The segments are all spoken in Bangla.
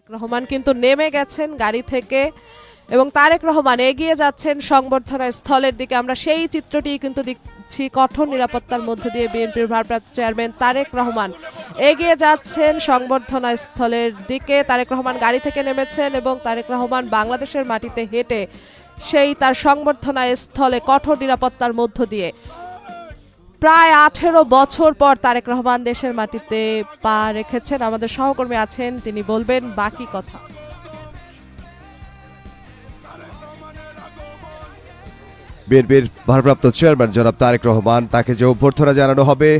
রহমান কিন্তু নেমে গেছেন গাড়ি থেকে এবং তারেক রহমান এগিয়ে যাচ্ছেন সংবর্ধনা স্থলের দিকে। আমরা সেই চিত্রটি কিন্তু দেখছি, কঠোর নিরাপত্তার মধ্যে দিয়ে বিএনপির ভারপ্রাপ্ত চেয়ারম্যান তারেক রহমান এগিয়ে যাচ্ছেন সংবর্ধনা স্থলের দিকে। তারেক রহমান গাড়ি থেকে নেমেছেন এবং তারেক রহমান বাংলাদেশের মাটিতে হেঁটে সেই তার সংবর্ধনা স্থলে কঠোর নিরাপত্তার মধ্য দিয়ে প্রায় 18 বছর পর তারেক রহমান দেশের মাটিতে পা রেখেছেন। আমাদের সহকর্মী আছেন, তিনি বলবেন বাকি কথা। বিএনপির ভারপ্রাপ্ত চেয়ারম্যান জনাব তারেক রহমান, তাকে যে অভ্যর্থনা জানানো হবে,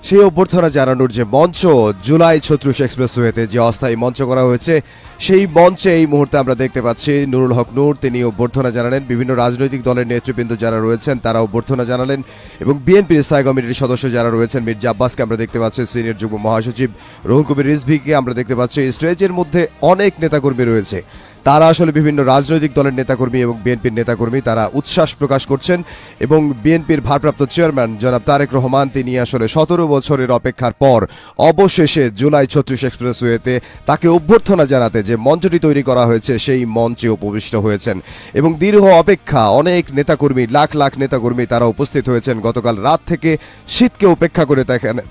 সেই অভ্যর্থনা জানানোর যে মঞ্চ জুলাই 36 এক্সপ্রেসওয়েতে যে অস্থায়ী মঞ্চ করা হয়েছে, সেই মঞ্চে এই মুহূর্তে আমরা দেখতে পাচ্ছি নুরুল হক নূর, তিনি অভ্যর্থনা জানালেন। বিভিন্ন রাজনৈতিক দলের নেতৃবৃন্দ যারা রয়েছেন তারা অভ্যর্থনা জানালেন এবং বিএনপির স্থায়ী কমিটির সদস্য যারা রয়েছেন, মির্জা আব্বাসকে আমরা দেখতে পাচ্ছি, সিনিয়র যুগ্ম মহাসচিব রুহুল কবির রিজভীকে আমরা দেখতে পাচ্ছি। স্টেজের মধ্যে অনেক নেতাকর্মী রয়েছে, তারা আসলে বিভিন্ন রাজনৈতিক দলের নেতাকর্মী এবং বিএনপির নেতাকর্মী, তারা উচ্ছ্বাস প্রকাশ করছেন এবং বিএনপির ভারপ্রাপ্ত চেয়ারম্যান জনাব তারেক রহমান, তিনি আসলে 17 বছরের অপেক্ষার পর অবশেষে জুলাই 36 এক্সপ্রেসওয়েতে তাকে অভ্যর্থনা জানাতে যে মঞ্চটি তৈরি করা হয়েছে সেই মঞ্চে উপবিষ্ট হয়েছেন এবং দীর্ঘ অপেক্ষা, অনেক নেতাকর্মী, লাখ লাখ নেতাকর্মী তারা উপস্থিত হয়েছেন। গতকাল রাত থেকে শীতকে উপেক্ষা করে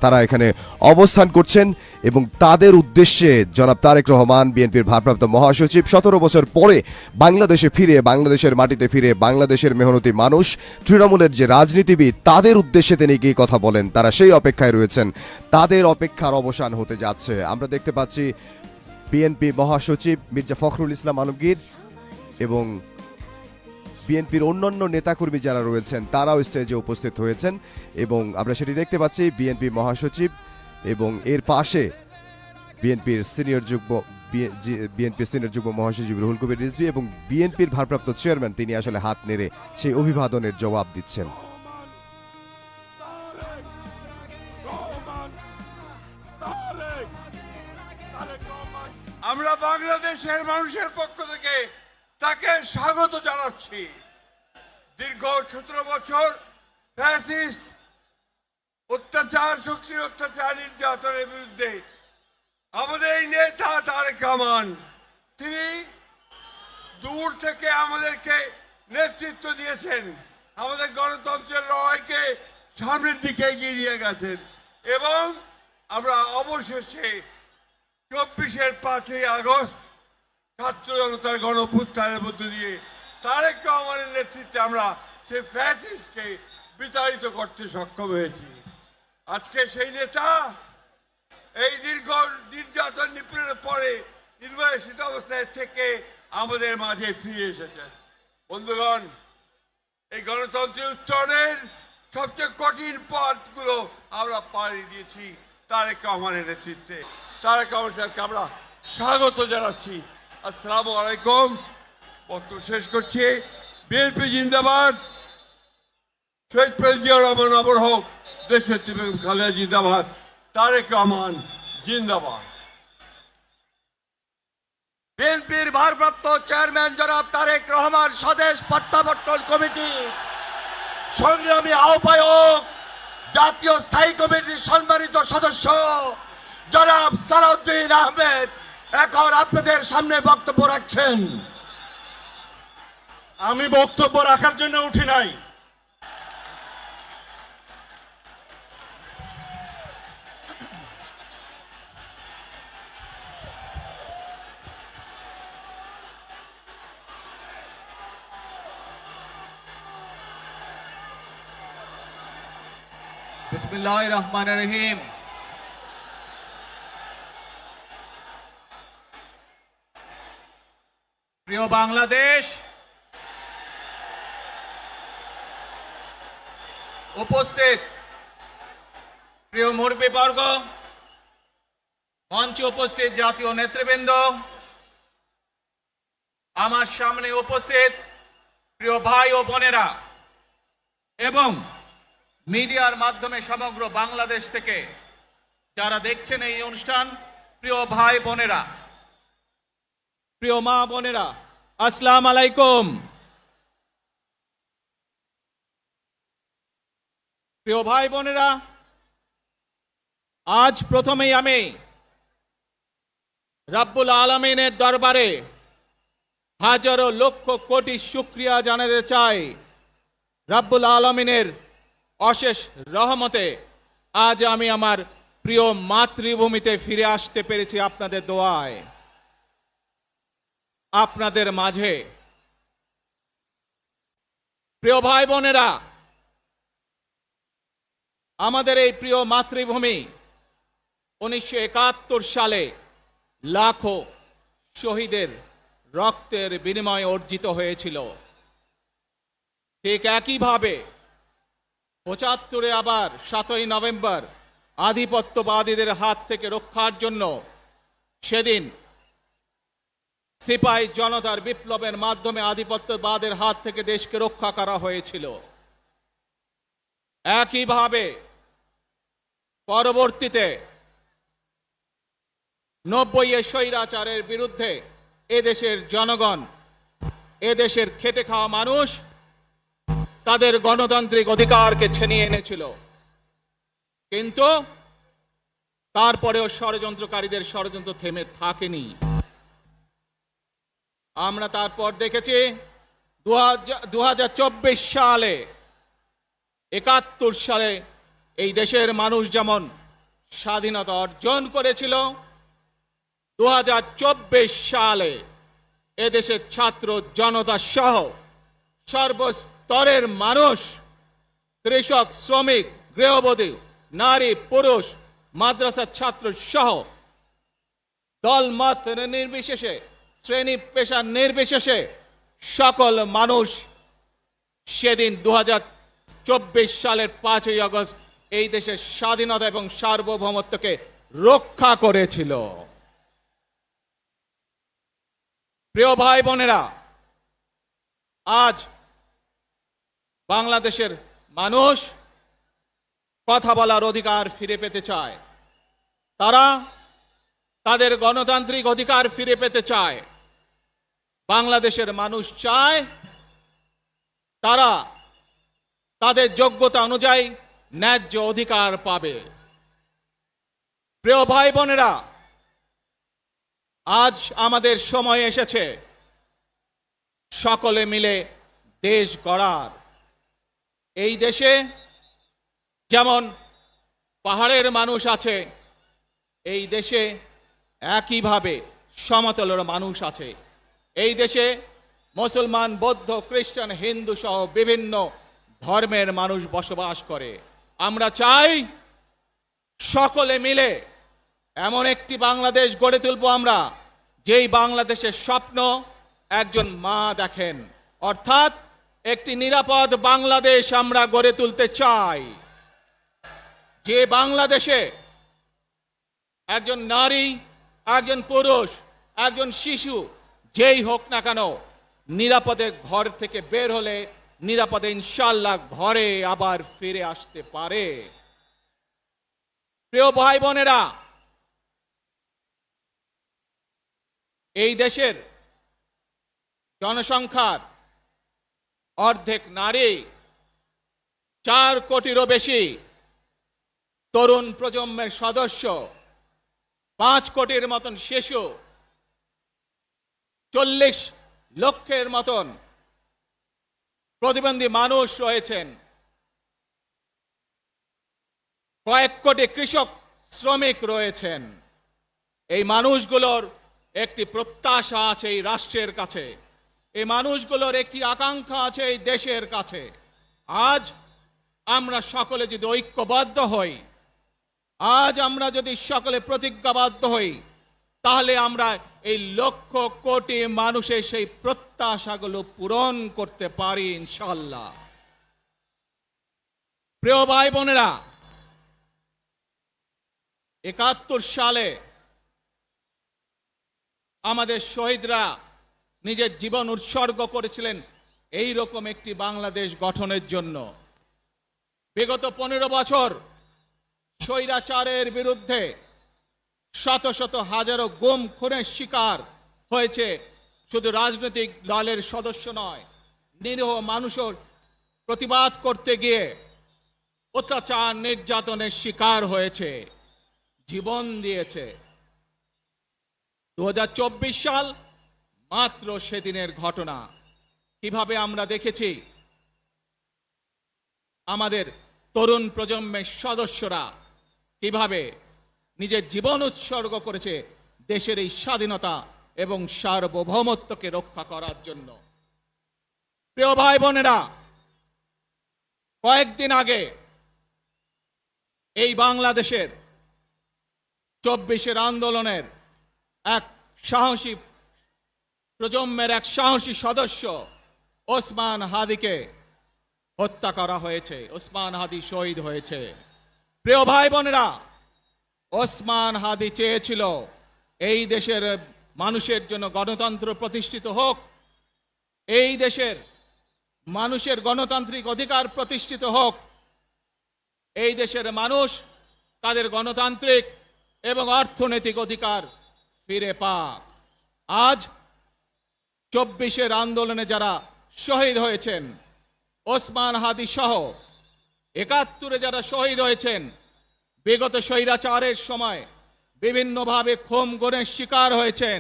তারা এখানে অবস্থান করছেন এবং তাদের উদ্দেশ্যে জনাব তারেক রহমান, বিএনপির ভারপ্রাপ্ত মহাসচিব, 17 বছর পরে বাংলাদেশে ফিরে, বাংলাদেশের মাটিতে ফিরে, বাংলাদেশের মেহনতি মানুষ, তৃণমূলের যে রাজনীতিবিদ, তাদের উদ্দেশ্যে তিনি গিয়ে কথা বলেন। তারা সেই অপেক্ষায় রয়েছেন, তাদের অপেক্ষার অবসান হতে যাচ্ছে। আমরা দেখতে পাচ্ছি বিএনপি মহাসচিব মির্জা ফখরুল ইসলাম আলমগীর এবং বিএনপির অন্যান্য নেতাকর্মী যারা রয়েছেন তারাও স্টেজে উপস্থিত হয়েছেন এবং আমরা সেটি দেখতে পাচ্ছি। বিএনপি মহাসচিব এবং এর পাশে বিএনপির সিনিয়র যুগ্ম মহাসচিব রুহুল কবির রিজভী এবং বিএনপির ভারপ্রাপ্ত চেয়ারম্যান, তিনি আসলে হাত নেড়ে সেই অভিবাদনের জবাব দিচ্ছেন। আমরা বাংলাদেশের মানুষের পক্ষ থেকে তাকে স্বাগত জানাচ্ছি। দীর্ঘ 17 বছর ফ্যাসিস্ট অত্যাচার, শক্তির অত্যাচার, নির্যাতনের বিরুদ্ধে আমাদের এই নেতা তারেক রহমান, তিনি দূর থেকে আমাদেরকে নেতৃত্ব দিয়েছেন, আমাদের গণতন্ত্রের লড়াইকে সামনের দিকে এগিয়ে নিয়ে গেছেন এবং আমরা অবশেষে 24-এর 5ই আগস্ট ছাত্র জনতার গণঅভ্যুত্থানের মধ্য দিয়ে তারেক রহমানের নেতৃত্বে আমরা সেই ফ্যাসিস্টকে বিতাড়িত করতে সক্ষম হয়েছি। আজকে সেই নেতা এই দীর্ঘ নির্যাতন নিপীড়নের পরে নির্বাসিত অবস্থায় থেকে আমাদের মাঝে ফিরে এসেছেন। বন্ধুগণ, এই গণতন্ত্রের উত্তরণের সবচেয়ে কঠিন পথগুলো আমরা পাড়ি দিয়েছি তারেক রহমানের নেতৃত্বে। তারেক রহমান সাহেবকে আমরা স্বাগত জানাচ্ছি। আসসালামু আলাইকুম। বক্তব্য শেষ করছি। বিএনপি জিন্দাবাদ, শহীদ প্রেসিডেন্ট জিয়াউর রহমান অমর হোক, দেশনেত্রী বেগম খালেদা জিন্দাবাদ, তারেক রহমান জিন্দাবাদ। বিএনপির ভারপ্রাপ্ত চেয়ারম্যান জনাব তারেক রহমান, স্বদেশ প্রত্যাবর্তন কমিটি সংগ্রামী আহ্বায়ক, জাতীয় স্থায়ী কমিটির সম্মানিত সদস্য জনাব সালাউদ্দিন আহমেদ এখন আপনাদের সামনে বক্তব্য রাখছেন। আমি বক্তব্য রাখার জন্য উঠি নাই, বিসমিল্লাহির রহমানির রহিম। প্রিয় বাংলাদেশ, উপস্থিত প্রিয় মুরব্বীবর্গ, মঞ্চে উপস্থিত জাতীয় নেতৃবৃন্দ, আমার সামনে উপস্থিত প্রিয় ভাই ও বোনেরা এবং মিডিয়ার মাধ্যমে সমগ্র বাংলাদেশ থেকে যারা দেখছেন এই অনুষ্ঠান, প্রিয় ভাই বোনেরা, প্রিয় মা বোনেরা, আসসালামু আলাইকুম। প্রিয় ভাই বোনেরা, আজ প্রথমেই আমি রাব্বুল আলামিনের দরবারে হাজারো লক্ষ কোটি শুকরিয়া জানাতে চাই। রাব্বুল আলামিনের অশেষ রহমতে আজ আমি আমার প্রিয় মাতৃভূমিতে ফিরে আসতে পেরেছি আপনাদের দোয়ায়। আপনাদের মাঝে প্রিয় ভাই বোনেরা, আমাদের এই প্রিয় মাতৃভূমি 1971 সালে লাখো শহীদের রক্তের বিনিময়ে অর্জিত হয়েছিল। ঠিক একইভাবে 75-এ আবার 7ই নভেম্বর আধিপত্যবাদীদের হাত থেকে রক্ষার জন্য সেদিন সিপাহী জনতার বিপ্লবের মাধ্যমে আধিপত্যবাদের হাত থেকে দেশকে রক্ষা করা হয়েছিল। একইভাবে পরবর্তীতে 90-এ স্বৈরাচারের বিরুদ্ধে এদেশের জনগণ, এদেশের খেটে খাওয়া মানুষ তাদের গণতান্ত্রিক অধিকারকে ছিনিয়ে এনেছিল। কিন্তু তারপরেও ষড়যন্ত্রকারীদের ষড়যন্ত্র থেমে থাকেনি। আমরা তারপর দেখেছি 2024 সালে, 71 সালে এই দেশের মানুষ যেমন স্বাধীনতা অর্জন করেছিল, 2024 সালে এদেশের ছাত্র জনতা সহ সর্বস্তরের মানুষ, কৃষক, শ্রমিক, গৃহবধূ, নারী, পুরুষ, মাদ্রাসার ছাত্র সহ দলমত নির্বিশেষে, শ্রেণী পেশা নির্বিশেষে সকল মানুষ সেদিন 2024 সালের 5ই আগস্ট এই দেশের স্বাধীনতা এবং সার্বভৌমত্বকে রক্ষা করেছিল। প্রিয় ভাই বোনেরা, আজ বাংলাদেশের মানুষ কথা বলার অধিকার ফিরে পেতে চায়। তারা তাদের গণতান্ত্রিক অধিকার ফিরে পেতে চায়। বাংলাদেশের মানুষ চায় তারা তাদের যোগ্যতা অনুযায়ী ন্যায্য অধিকার পাবে। প্রিয় ভাই বোনেরা, আজ আমাদের সময় এসেছে সকলে মিলে দেশ গড়ার। এই দেশে যেমন পাহাড়ের মানুষ আছে, এই দেশে একইভাবে সমতলের মানুষ আছে। এই দেশে মুসলমান, বৌদ্ধ, খ্রিস্টান, হিন্দু সহ বিভিন্ন ধর্মের মানুষ বসবাস করে। আমরা চাই সকলে মিলে এমন একটি বাংলাদেশ গড়ে তুলব আমরা, যেই বাংলাদেশের স্বপ্ন একজন মা দেখেন, অর্থাৎ একটি নিরাপদ বাংলাদেশ আমরা গড়ে তুলতে চাই। যে বাংলাদেশে একজন নারী, একজন পুরুষ, একজন শিশু যেই হোক না কেন নিরাপদে ঘর থেকে বের হলে নিরাপদে ইনশাআল্লাহ ঘরে আবার ফিরে আসতে পারে। প্রিয় ভাই বোনেরা, এই দেশের জনসংখ্যার অর্ধেক নারী, 4 কোটিরও বেশি তরুণ প্রজন্মের সদস্য, 5 কোটির মতন শিশু, 40 লক্ষের মতন প্রতিবন্ধী মানুষ রয়েছেন, কয়েক কোটি কৃষক, শ্রমিক রয়েছেন। এই মানুষগুলোর একটি প্রত্যাশা আছে এই রাষ্ট্রের কাছে, এই মানুষগুলোর একটি আকাঙ্ক্ষা আছে এই দেশের কাছে। আজ আমরা সকলে যদি ঐক্যবদ্ধ হই, আজ আমরা যদি সকলে প্রতিজ্ঞাবদ্ধ হই, তাহলে আমরা এই লক্ষ কোটি মানুষের সেই প্রত্যাশাগুলো পূরণ করতে পারি ইনশাআল্লাহ। প্রিয় ভাই বোনেরা, 71 সালে আমাদের শহীদরা নিজের জীবন উৎসর্গ করেছিলেন এই রকম একটি বাংলাদেশ গঠনের জন্য। বিগত 15 বছর স্বৈরাচারের বিরুদ্ধে শত শত হাজারো গুম খুনের শিকার হয়েছে শুধু রাজনৈতিক দলের সদস্য নয়, নিরীহ মানুষের প্রতিবাদ করতে গিয়ে অত্যাচার নির্যাতনের শিকার হয়েছে, জীবন দিয়েছে। 2024 সাল মাত্র সেদিনের ঘটনা। কিভাবে আমরা দেখেছি আমাদের তরুণ প্রজন্মের সদস্যরা কিভাবে নিজের জীবন উৎসর্গ করেছে দেশের এই স্বাধীনতা এবং সার্বভৌমত্বকে রক্ষা করার জন্য। প্রিয় ভাই বোনেরা, কয়েকদিন আগে এই বাংলাদেশের 24-এর আন্দোলনের এক সাহসী প্রজন্মের এক সাহসী সদস্য ওসমান হাদিকে হত্যা করা হয়েছে। ওসমান হাদি শহীদ হয়েছে। প্রিয় ভাই বোনেরা, ওসমান হাদি চেয়েছিল এই দেশের মানুষের জন্য গণতন্ত্র প্রতিষ্ঠিত হোক, এই দেশের মানুষের গণতান্ত্রিক অধিকার প্রতিষ্ঠিত হোক, এই দেশের মানুষ তাদের গণতান্ত্রিক এবং অর্থনৈতিক অধিকার ফিরে পাক। আজ 24-এর আন্দোলনে যারা শহীদ হয়েছেন, ওসমান হাদি সহ 71-এ যারা শহীদ হয়েছেন, বিগত স্বৈরাচারের সময় বিভিন্নভাবে খুন গুমের শিকার হয়েছেন,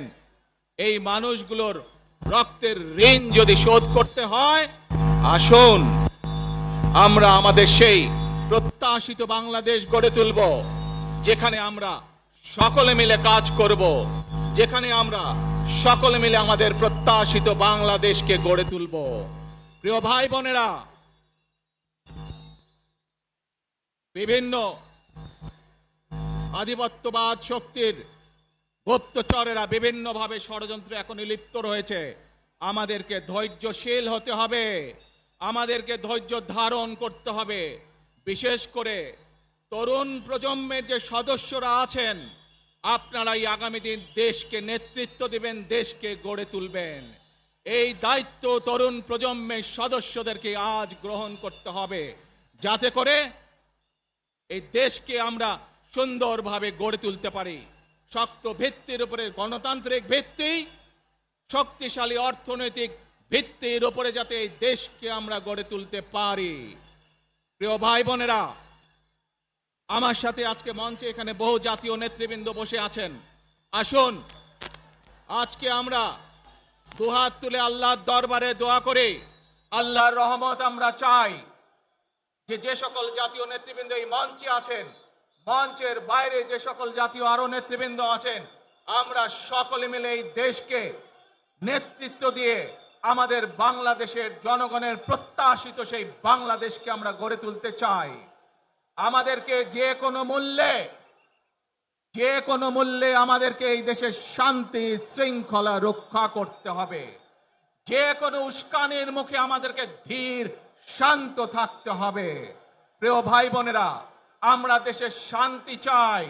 এই মানুষগুলোর রক্তের ঋণ যদি শোধ করতে হয়, আসুন আমরা আমাদের সেই প্রত্যাশিত বাংলাদেশ গড়ে তুলব, যেখানে আমরা সকলে মিলে কাজ করব, যেখানে আমরা সকলে মিলে আমাদের প্রত্যাশিত বাংলাদেশকে গড়ে তুলব। প্রিয় ভাই বোনেরা, বিভিন্ন আধিপত্যবাদ শক্তির গুপ্তচরেরা বিভিন্নভাবে ষড়যন্ত্রে এখন লিপ্ত রয়েছে। আমাদেরকে ধৈর্যশীল হতে হবে, আমাদেরকে ধৈর্য ধারণ করতে হবে। বিশেষ করে তরুণ প্রজন্মের যে সদস্যরা আছেন, আপনারাই আগামী দিন দেশকে নেতৃত্ব দিবেন, দেশকে গড়ে তুলবেন। এই দায়িত্ব তরুণ প্রজন্মের সদস্যদেরকে আজ গ্রহণ করতে হবে, যাতে করে এই দেশকে আমরা সুন্দরভাবে গড়ে তুলতে পারি। শক্ত ভিত্তির উপরে গণতান্ত্রিক ভিত্তি, শক্তিশালী অর্থনৈতিক ভিত্তির উপরে যাতে এই দেশকে আমরা গড়ে তুলতে পারি। প্রিয় ভাই বোনেরা, আমার সাথে আজকে মঞ্চে এখানে বহু জাতীয় নেতৃবৃন্দ বসে আছেন। আসুন আজকে আমরা দুহাত তুলে আল্লাহর দরবারে দোয়া করি, আল্লাহর রহমত আমরা চাই। যে সকল জাতীয় নেতৃবৃন্দ এই মঞ্চে আছেন, মঞ্চের বাইরে যে সকল জাতীয় আরো নেতৃবৃন্দ আছেন, আমরা সকলে মিলে এই দেশকে নেতৃত্ব দিয়ে আমাদের বাংলাদেশের জনগণের প্রত্যাশিত সেই বাংলাদেশকে আমরা গড়ে তুলতে চাই। আমাদেরকে যে কোনো মূল্যে আমাদেরকে এই দেশের শান্তি শৃঙ্খলা রক্ষা করতে হবে। যে কোনো উস্কানির মুখে আমাদেরকে ধীর শান্ত থাকতে হবে। প্রিয় ভাই বোনেরা, আমরা দেশের শান্তি চাই,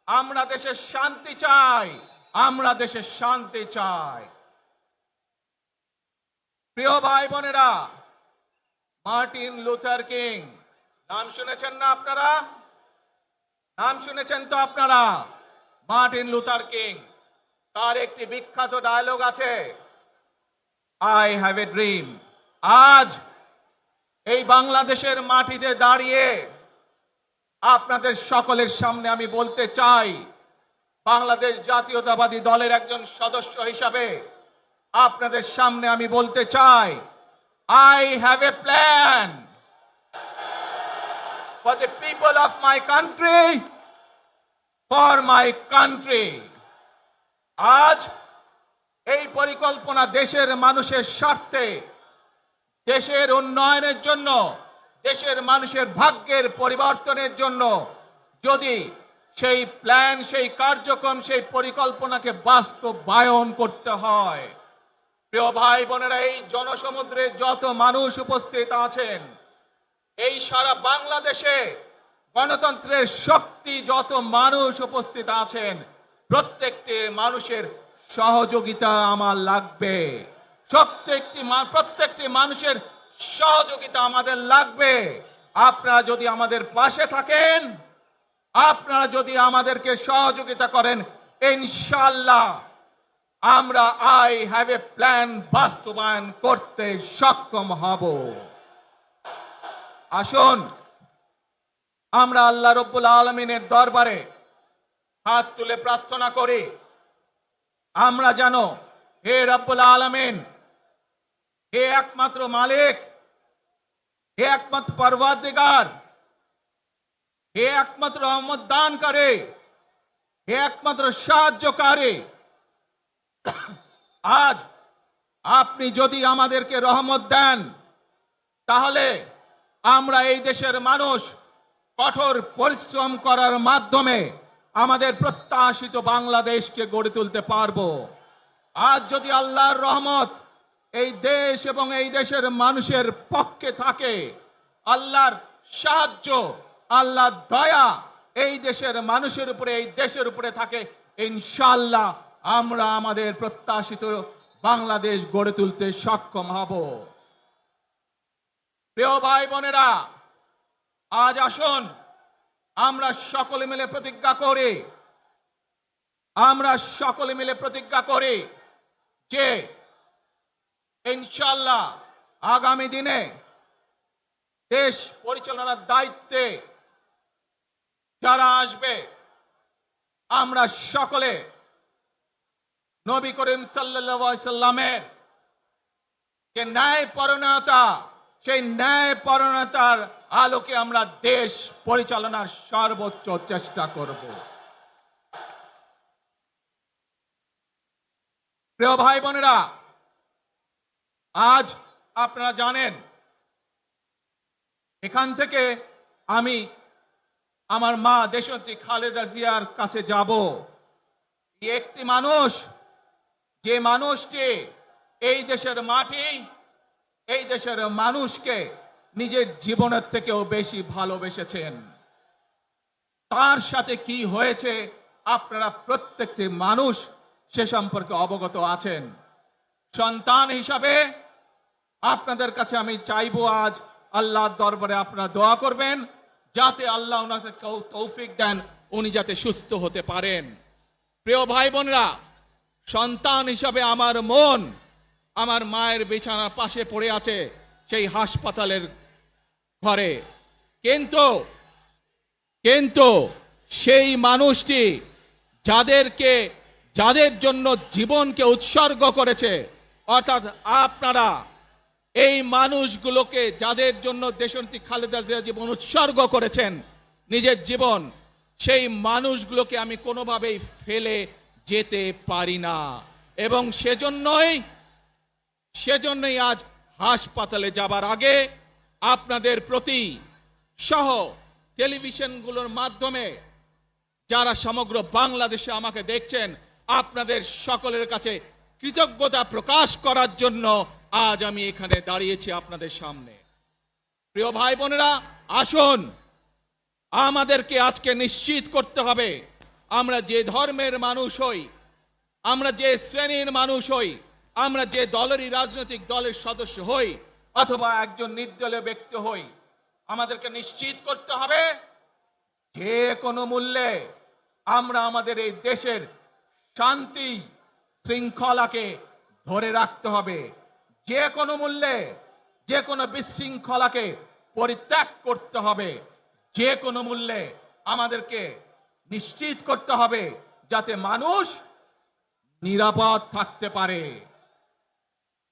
আমরা দেশের শান্তি চাই, আমরা দেশের শান্তি চাই। প্রিয় ভাই বোনেরা, মার্টিন লুথার কিং নাম শুনেছেন না আপনারা? নাম শুনেছেন তো আপনারা? মার্টিন লুথার কিং, তার একটি বিখ্যাত ডায়লগ আছে, আই হ্যাভ এ ড্রিম। আজ এই বাংলাদেশের মাটিতে দাঁড়িয়ে আপনাদের সকলের সামনে আমি বলতে চাই, বাংলাদেশ জাতীয়তাবাদী দলের একজন সদস্য হিসাবে আপনাদের সামনে আমি বলতে চাই, I have a plan for the people of my country, for my country. আজ এই পরিকল্পনা দেশের মানুষের স্বার্থে, দেশের উন্নয়নের জন্য, দেশের মানুষের ভাগ্যের পরিবর্তনের জন্য যদি সেই প্ল্যান, সেই কার্যক্রম, সেই পরিকল্পনাকে বাস্তবায়ন করতে হয়, প্রিয় ভাই বোনেরা, এই জনসমুদ্রে যত মানুষ উপস্থিত আছেন, এই সারা বাংলাদেশে গণতন্ত্রের শক্তি যত মানুষ উপস্থিত আছেন, প্রত্যেকটি মানুষের সহযোগিতা আমার লাগবে। প্রত্যেকটি মানুষের সহযোগিতা আমাদের লাগবে। আপনারা যদি আমাদের পাশে থাকেন, আপনারা যদি আমাদেরকে সহযোগিতা করেন, ইনশাআল্লাহ আমরা আই হ্যাভ এ প্ল্যান বাস্তবায়ন করতে সক্ষম হব। আসুন আমরা আল্লাহ রব্বুল আলামিনের দরবারে হাত তুলে প্রার্থনা করি, আমরা যেন হে রব্বুল আলামিন, হে একমাত্র মালিক, হে একমাত্র পরওয়ারদিগার, হে একমাত্র রহমত দানকারী, হে একমাত্র সাহায্যকারী, আজ আপনি যদি আমাদেরকে রহমত দেন, তাহলে আমরা এই দেশের মানুষ কঠোর পরিশ্রম করার মাধ্যমে আমাদের প্রত্যাশিত বাংলাদেশকে গড়ে তুলতে পারবো। আজ যদি আল্লাহর রহমত এই দেশ এবং এই দেশের মানুষের পক্ষে থাকে, আল্লাহর সাহায্য, আল্লাহর দয়া এই দেশের মানুষের উপরে, এই দেশের উপরে থাকে, ইনশাআল্লাহ আমরা আমাদের প্রত্যাশিত বাংলাদেশ গড়ে তুলতে সক্ষম হব। প্রিয় ভাই বোনেরা, আজ আসুন আমরা সকলে মিলে প্রতিজ্ঞা করি, আমরা সকলে মিলে প্রতিজ্ঞা করি যে ইনশাআল্লাহ আগামী দিনে দেশ পরিচালনার দায়িত্বে যারা আসবে, আমরা সকলে নবী করিম সাল্লাল্লাহু আলাইহি সাল্লামের যে ন্যায়পরায়ণতা, সেই ন্যায়পরায়ণতার আলোকে আমরা দেশ পরিচালনার সর্বোচ্চ চেষ্টা করব। প্রিয় ভাই বোনেরা, আজ আপনারা জানেন এখান থেকে আমি আমার মা দেশনেত্রী খালেদা জিয়ার কাছে যাব। একটি মানুষ, যে মানুষটি এই দেশের মাটি, এই দেশের মানুষকে নিজের জীবনের থেকেও বেশি ভালোবেসেছেন, তার সাথে কি হয়েছে আপনারা প্রত্যেকটি মানুষ সে সম্পর্কে অবগত আছেন। সন্তান হিসাবে আপনাদের কাছে আমি চাইবো, আজ আল্লাহর দরবারে আপনারা দোয়া করবেন যাতে আল্লাহ ওনাকে তৌফিক দেন, উনি যাতে সুস্থ হতে পারেন। প্রিয় ভাই বোনেরা, সন্তান হিসাবে আমার মন আমার মায়ের বিছানার পাশে পড়ে আছে সেই হাসপাতালের ঘরে, কিন্তু সেই মানুষটি যাদের জন্য জীবনকে উৎসর্গ করেছে, অর্থাৎ আপনারা এই মানুষগুলোকে, যাদের জন্য দেশনেত্রী খালেদা জিয়া জীবন উৎসর্গ করেছেন, নিজের জীবন, সেই মানুষগুলোকে আমি কোনোভাবেই ফেলে যেতে পারি না। এবং সেজন্যই আজ হাসপাতালে যাবার আগে আপনাদের প্রতি সহ টেলিভিশনগুলোর মাধ্যমে যারা সমগ্র বাংলাদেশে আমাকে দেখছেন, আপনাদের সকলের কাছে কৃতজ্ঞতা প্রকাশ করার জন্য আজ আমি এখানে দাঁড়িয়েছি আপনাদের সামনে। প্রিয় ভাই বোনেরা, আসুন আমাদেরকে আজকে নিশ্চিত করতে হবে, আমরা যে ধর্মের মানুষ হই, আমরা যে শ্রেণীর মানুষ হই, আমরা যে দলেরই রাজনৈতিক দলের সদস্য হই অথবা একজন নির্দলীয় ব্যক্তি হই, আমাদেরকে নিশ্চিত করতে হবে যে কোনো মূল্যে আমরা আমাদের এই দেশের শান্তি শৃঙ্খলাকে ধরে রাখতে হবে। যে কোনো মূল্যে যে কোনো বিশৃঙ্খলাকে পরিত্যাগ করতে হবে। যে কোনো মূল্যে আমাদেরকে নিশ্চিত করতে হবে যাতে মানুষ নিরাপদ থাকতে পারে।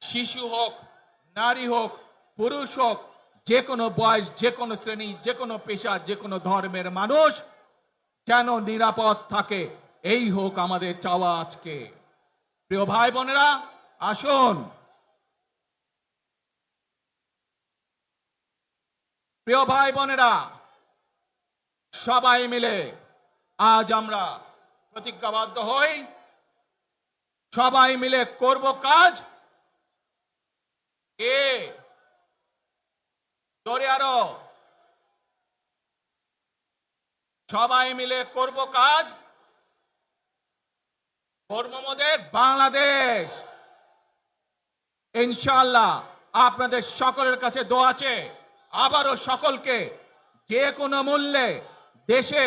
শিশু হোক, নারী হোক, পুরুষ হোক, যে কোনো বয়স, যে কোনো শ্রেণী, যে কোনো পেশা, যে কোনো ধর্মের মানুষ যেন নিরাপদ থাকে, এই হোক আমাদের চাওয়া আজকে। প্রিয় ভাই বোনেরা, আসুন প্রিয় ভাই বোনেরা, সবাই মিলে আজ আমরা প্রতিজ্ঞাবদ্ধ হই, সবাই মিলে করব কাজ। জোরে আরো, সবাই মিলে করব কাজ, করব মোদের বাংলাদেশ। ইনশাআল্লাহ আপনাদের সকলের কাছে দোয়া আছে, আবারও সকলকে যে কোনো মূল্যে দেশে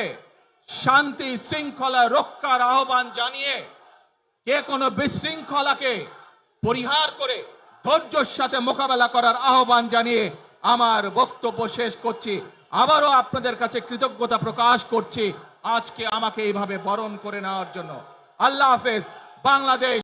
শান্তি শৃঙ্খলা রক্ষার আহ্বান জানিয়ে যে কোনো বিশৃঙ্খলাকে পরিহার করে ধৈর্যের সাথে মোকাবেলা করার আহ্বান জানিয়ে আমার বক্তব্য শেষ করছি। আবারও আপনাদের কাছে কৃতজ্ঞতা প্রকাশ করছি আজকে আমাকে এইভাবে বরণ করে নেওয়ার জন্য। আল্লাহ হাফেজ। বাংলাদেশ